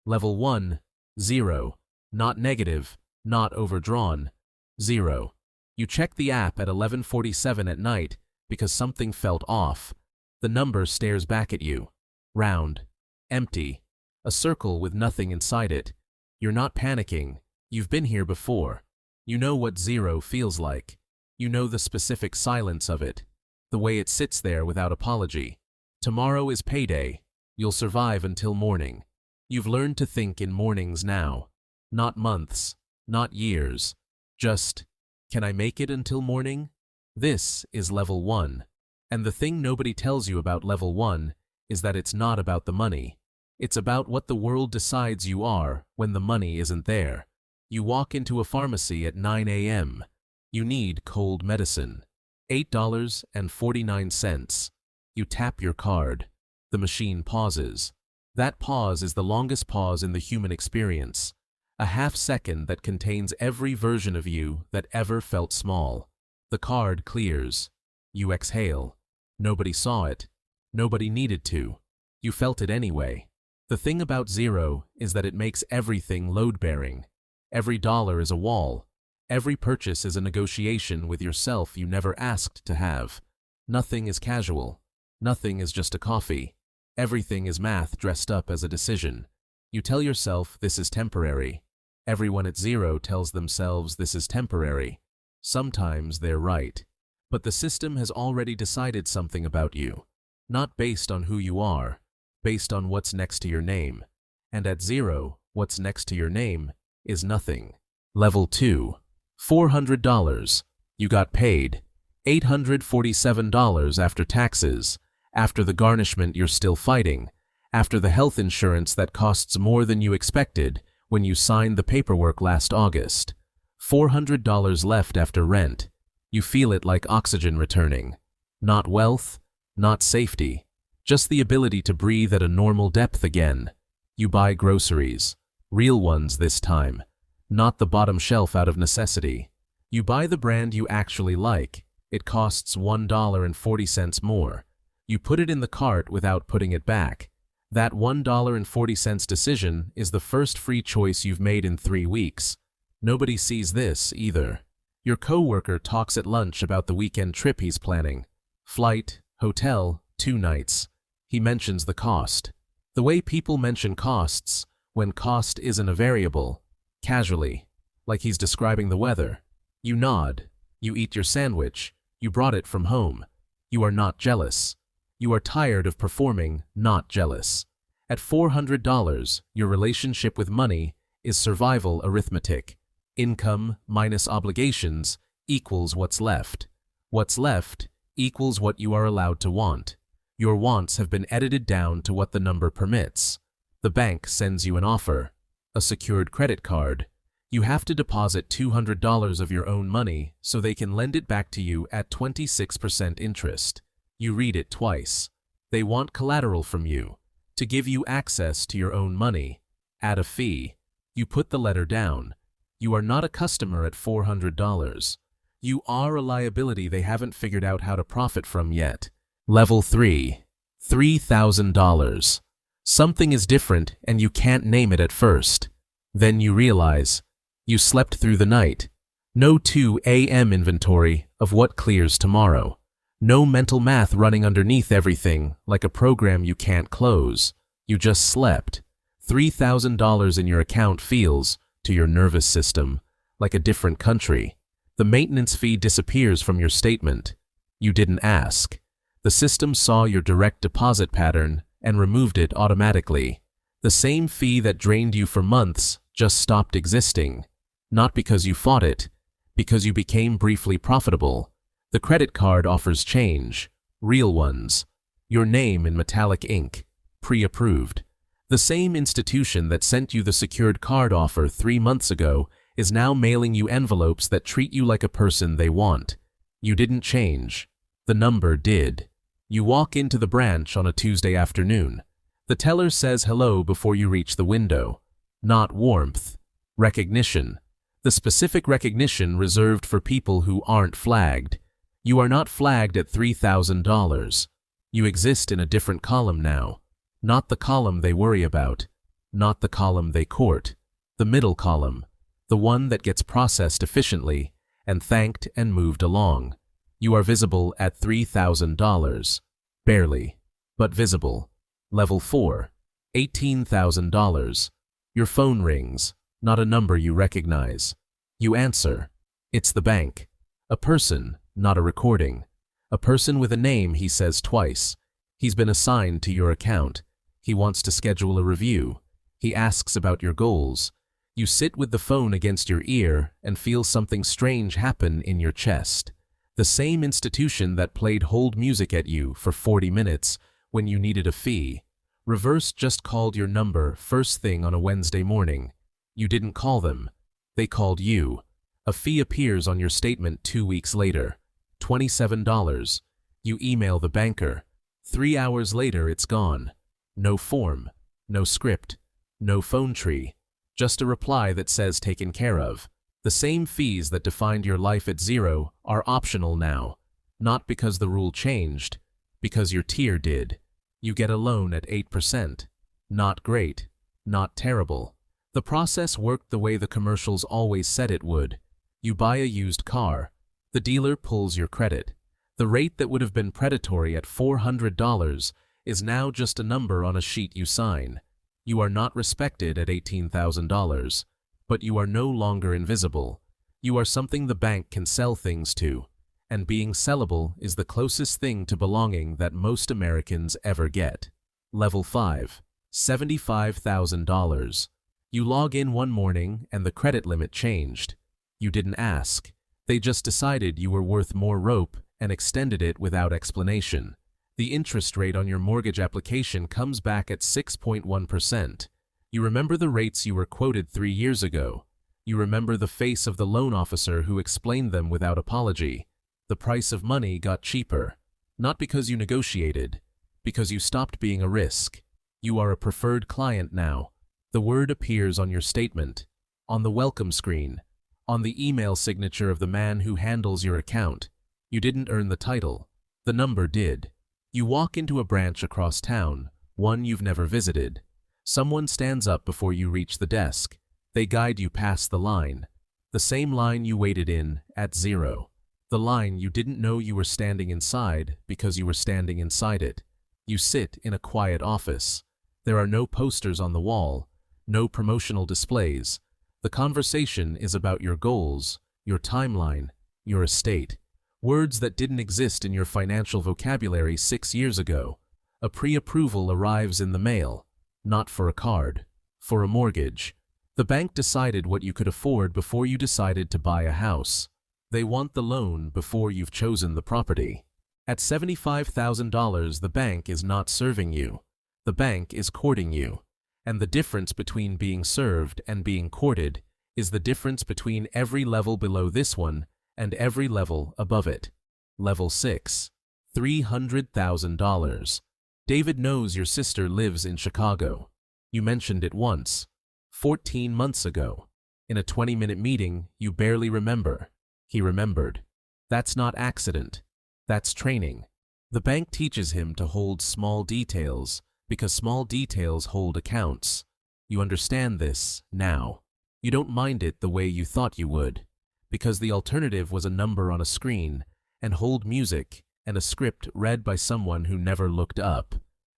Level 1, 0. Not negative, not overdrawn. 0. You check the app at 11:47 at night because something felt off. The number stares back at you. Round. Empty. A circle with nothing inside it. You're not panicking. You've been here before. You know what 0 feels like. You know the specific silence of it. The way it sits there without apology. Tomorrow is payday. You'll survive until morning. You've learned to think in mornings now. Not months. Not years. Just, can I make it until morning? This is level 1. And the thing nobody tells you about level 1 is that it's not about the money. It's about what the world decides you are when the money isn't there. You walk into a pharmacy at 9 a.m. You need cold medicine. $8.49. You tap your card. The machine pauses. That pause is the longest pause in the human experience. A half second that contains every version of you that ever felt small. The card clears. You exhale. Nobody saw it. Nobody needed to. You felt it anyway. The thing about 0 is that it makes everything load-bearing. Every dollar is a wall. Every purchase is a negotiation with yourself you never asked to have. Nothing is casual. Nothing is just a coffee. Everything is math dressed up as a decision. You tell yourself this is temporary. Everyone at 0 tells themselves this is temporary. Sometimes they're right. But the system has already decided something about you. Not based on who you are, based on what's next to your name. And at 0, what's next to your name is nothing. Level 2. $400. You got paid. $847 after taxes. After the garnishment you're still fighting. After the health insurance that costs more than you expected when you signed the paperwork last August. $400 left after rent. You feel it like oxygen returning. Not wealth, not safety. Just the ability to breathe at a normal depth again. You buy groceries. Real ones this time. Not the bottom shelf out of necessity. You buy the brand you actually like. It costs $1.40 more. You put it in the cart without putting it back. That $1.40 decision is the first free choice you've made in 3 weeks. Nobody sees this either. Your coworker talks at lunch about the weekend trip he's planning. Flight, hotel, 2 nights. He mentions the cost. The way people mention costs, when cost isn't a variable. Casually, like he's describing the weather. You nod. You eat your sandwich. You brought it from home. You are not jealous. You are tired of performing, not jealous. At $400, your relationship with money is survival arithmetic. Income minus obligations equals what's left. What's left equals what you are allowed to want. Your wants have been edited down to what the number permits. The bank sends you an offer, a secured credit card. You have to deposit $200 of your own money so they can lend it back to you at 26% interest. You read it twice. They want collateral from you, to give you access to your own money. Add a fee. You put the letter down. You are not a customer at $400. You are a liability they haven't figured out how to profit from yet. Level 3. $3,000. Something is different and you can't name it at first. Then you realize. You slept through the night. No 2 a.m. inventory of what clears tomorrow. No mental math running underneath everything like a program you can't close. You just slept. $3,000 in your account feels, to your nervous system, like a different country. The maintenance fee disappears from your statement. You didn't ask. The system saw your direct deposit pattern and removed it automatically. The same fee that drained you for months just stopped existing. Not because you fought it, because you became briefly profitable. The credit card offers change, real ones. Your name in metallic ink, pre-approved. The same institution that sent you the secured card offer 3 months ago is now mailing you envelopes that treat you like a person they want. You didn't change. The number did. You walk into the branch on a Tuesday afternoon. The teller says hello before you reach the window. Not warmth. Recognition. The specific recognition reserved for people who aren't flagged. You are not flagged at $3,000. You exist in a different column now. Not the column they worry about. not the column they court, the middle column, the one that gets processed efficiently and thanked and moved along. You are visible at $3,000. Barely, but visible. Level 4. $18,000. Your phone rings, not a number you recognize. You answer. It's the bank. A person, not a recording. A person with a name he says twice. He's been assigned to your account. He wants to schedule a review. He asks about your goals. You sit with the phone against your ear and feel something strange happen in your chest. The same institution that played hold music at you for 40 minutes when you needed a fee. Reverse just called your number first thing on a Wednesday morning. You didn't call them. They called you. A fee appears on your statement 2 weeks later. $27. You email the banker. 3 hours later it's gone. No form, no script, no phone tree. Just a reply that says taken care of. The same fees that defined your life at zero are optional now. Not because the rule changed, because your tier did. You get a loan at 8%. Not great, not terrible. The process worked the way the commercials always said it would. You buy a used car. The dealer pulls your credit. The rate that would have been predatory at $400 is now just a number on a sheet you sign. You are not respected at $18,000, but you are no longer invisible. You are something the bank can sell things to, and being sellable is the closest thing to belonging that most Americans ever get. Level 5. $75,000. You log in one morning and the credit limit changed. You didn't ask. They just decided you were worth more rope and extended it without explanation. The interest rate on your mortgage application comes back at 6.1%. You remember the rates you were quoted 3 years ago. You remember the face of the loan officer who explained them without apology. The price of money got cheaper. Not because you negotiated, because you stopped being a risk. You are a preferred client now. The word appears on your statement, on the welcome screen, on the email signature of the man who handles your account. You didn't earn the title. The number did. You walk into a branch across town, one you've never visited. Someone stands up before you reach the desk. They guide you past the line. The same line you waited in at zero. The line you didn't know you were standing inside because you were standing inside it. You sit in a quiet office. There are no posters on the wall, no promotional displays. The conversation is about your goals, your timeline, your estate. Words that didn't exist in your financial vocabulary 6 years ago. A pre-approval arrives in the mail, not for a card, for a mortgage. The bank decided what you could afford before you decided to buy a house. They want the loan before you've chosen the property. At $75,000, the bank is not serving you. The bank is courting you. And the difference between being served and being courted is the difference between every level below this one and every level above it. Level 6. $300,000. David knows your sister lives in Chicago. You mentioned it once. 14 months ago. In a 20-minute meeting, you barely remember. He remembered. That's not accident. That's training. The bank teaches him to hold small details because small details hold accounts. You understand this now. You don't mind it the way you thought you would, because the alternative was a number on a screen and hold music and a script read by someone who never looked up.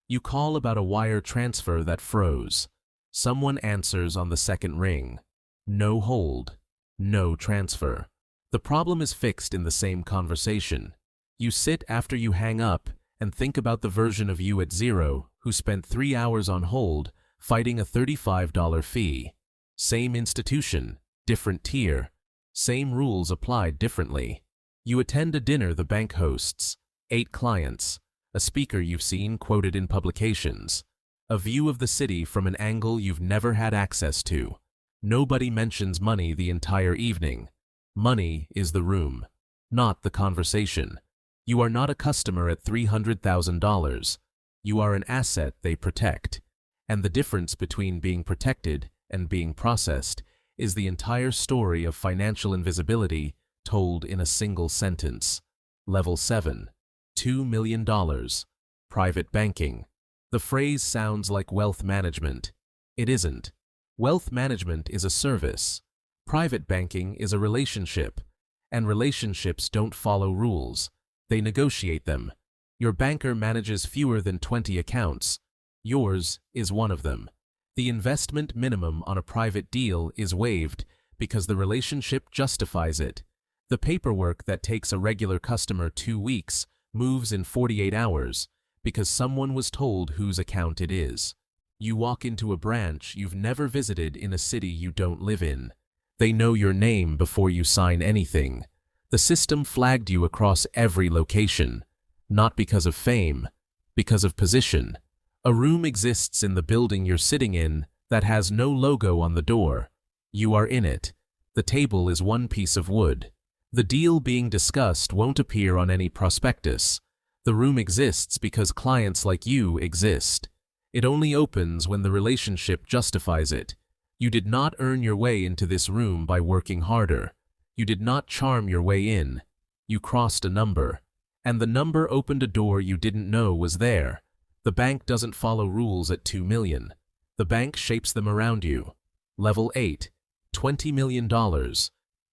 You call about a wire transfer that froze. Someone answers on the second ring. No hold. No transfer. The problem is fixed in the same conversation. You sit after you hang up and think about the version of you at zero who spent 3 hours on hold fighting a $35 fee. Same institution, different tier. Same rules applied differently. You attend a dinner the bank hosts. 8 clients. A speaker you've seen quoted in publications. A view of the city from an angle you've never had access to. Nobody mentions money the entire evening. Money is the room, not the conversation. You are not a customer at $300,000. You are an asset they protect. And the difference between being protected and being processed is the entire story of financial invisibility told in a single sentence. Level 7. $2 million. Private banking. The phrase sounds like wealth management. It isn't. Wealth management is a service. Private banking is a relationship. And relationships don't follow rules. They negotiate them. Your banker manages fewer than 20 accounts. Yours is one of them. The investment minimum on a private deal is waived because the relationship justifies it. The paperwork that takes a regular customer 2 weeks moves in 48 hours because someone was told whose account it is. You walk into a branch you've never visited in a city you don't live in. They know your name before you sign anything. The system flagged you across every location, not because of fame, because of position. A room exists in the building you're sitting in that has no logo on the door. You are in it. The table is one piece of wood. The deal being discussed won't appear on any prospectus. The room exists because clients like you exist. It only opens when the relationship justifies it. You did not earn your way into this room by working harder. You did not charm your way in. You crossed a number. And the number opened a door you didn't know was there. The bank doesn't follow rules at 2 million. The bank shapes them around you. Level 8, $20 million.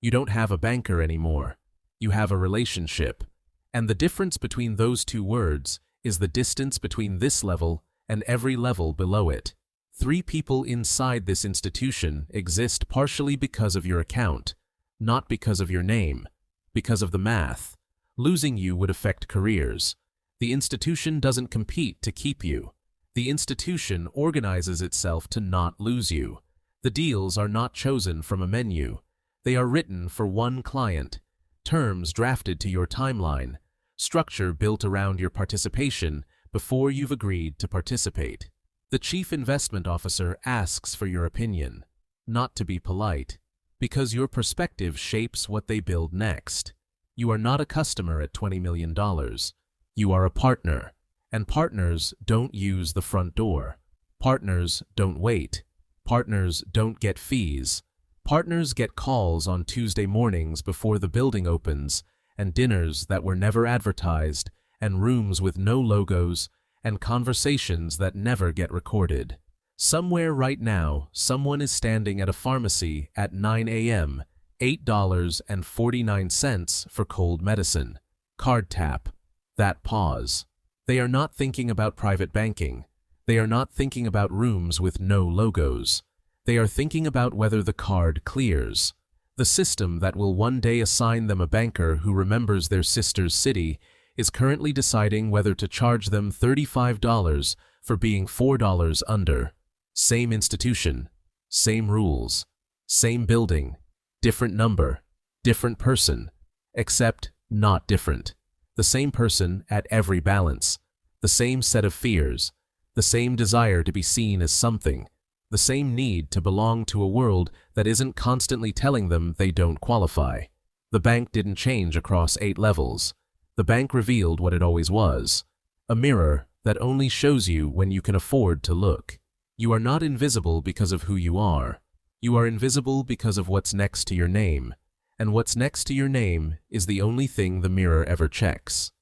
You don't have a banker anymore. You have a relationship. And the difference between those two words is the distance between this level and every level below it. 3 people inside this institution exist partially because of your account, not because of your name, because of the math. Losing you would affect careers. The institution doesn't compete to keep you. The institution organizes itself to not lose you. The deals are not chosen from a menu. They are written for one client. Terms drafted to your timeline. Structure built around your participation before you've agreed to participate. The chief investment officer asks for your opinion, not to be polite, because your perspective shapes what they build next. You are not a customer at $20 million. You are a partner, and partners don't use the front door. Partners don't wait. Partners don't get fees. Partners get calls on Tuesday mornings before the building opens, and dinners that were never advertised, and rooms with no logos, and conversations that never get recorded. Somewhere right now, someone is standing at a pharmacy at 9 a.m., $8.49 for cold medicine. Card tap. That pause. They are not thinking about private banking. They are not thinking about rooms with no logos. They are thinking about whether the card clears. The system that will one day assign them a banker who remembers their sister's city is currently deciding whether to charge them $35 for being $4 under. Same institution, same rules, same building, different number, different person, except not different. The same person at every balance, the same set of fears, the same desire to be seen as something, the same need to belong to a world that isn't constantly telling them they don't qualify. The bank didn't change across 8 levels. The bank revealed what it always was, a mirror that only shows you when you can afford to look. You are not invisible because of who you are. You are invisible because of what's next to your name, and what's next to your name is the only thing the mirror ever checks.